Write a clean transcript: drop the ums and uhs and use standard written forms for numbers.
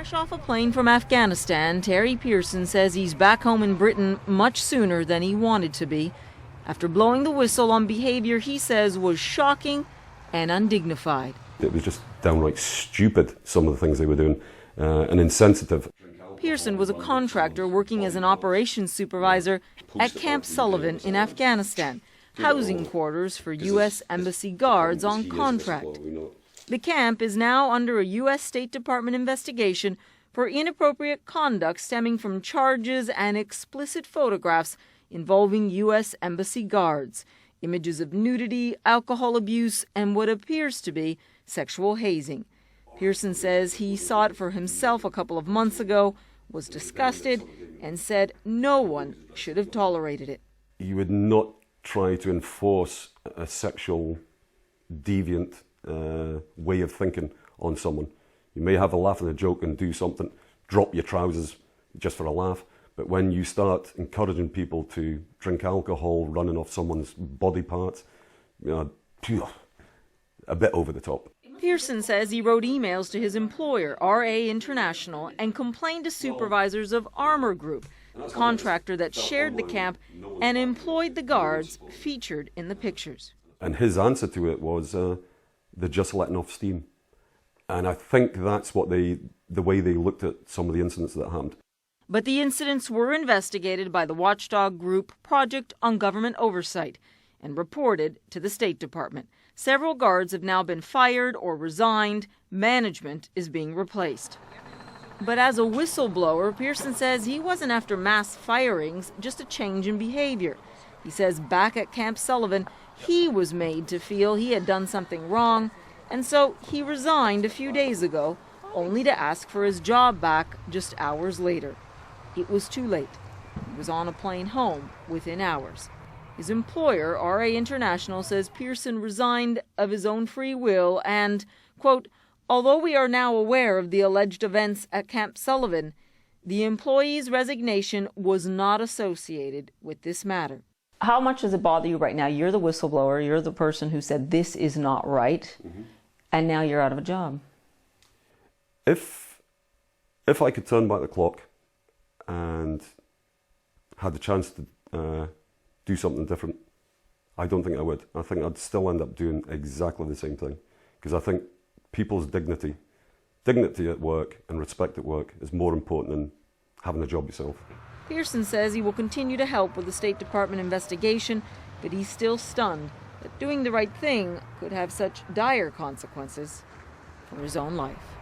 Fresh off a plane from Afghanistan, Terry Pearson says he's back home in Britain much sooner than he wanted to be, after blowing the whistle on behavior he says was shocking and undignified. It was just downright stupid, some of the things they were doing, and insensitive. Pearson was a contractor working as an operations supervisor at Camp Sullivan in Afghanistan, housing quarters for U.S. Embassy guards on contract. The camp is now under a U.S. State Department investigation for inappropriate conduct stemming from charges and explicit photographs involving U.S. Embassy guards, images of nudity, alcohol abuse, and what appears to be sexual hazing. Pearson says he saw it for himself a couple of months ago, was disgusted, and said no one should have tolerated it. You would not try to enforce a sexual deviant way of thinking on someone. You may have a laugh and a joke and do something, drop your trousers just for a laugh, but when you start encouraging people to drink alcohol, running off someone's body parts, a bit over the top. Pearson says he wrote emails to his employer, RA International, and complained to supervisors of Armour Group, a contractor that shared the camp and employed the guards featured in the pictures. And his answer to it was, they're just letting off steam. And I think that's what the way they looked at some of the incidents that happened. But the incidents were investigated by the watchdog group Project on Government Oversight and reported to the State Department. Several guards have now been fired or resigned. Management is being replaced. But as a whistleblower, Pearson says he wasn't after mass firings, just a change in behavior. He says back at Camp Sullivan, he was made to feel he had done something wrong, and so he resigned a few days ago, only to ask for his job back just hours later. It was too late. He was on a plane home within hours. His employer, RA International, says Pearson resigned of his own free will and, quote, although we are now aware of the alleged events at Camp Sullivan, the employee's resignation was not associated with this matter. How much does it bother you right now? You're the whistleblower. You're the person who said this is not right, and now you're out of a job. If I could turn back the clock and had the chance to do something different, I don't think I would. I think I'd still end up doing exactly the same thing, because I think people's dignity at work and respect at work is more important than having a job yourself. Pearson says he will continue to help with the State Department investigation, but he's still stunned that doing the right thing could have such dire consequences for his own life.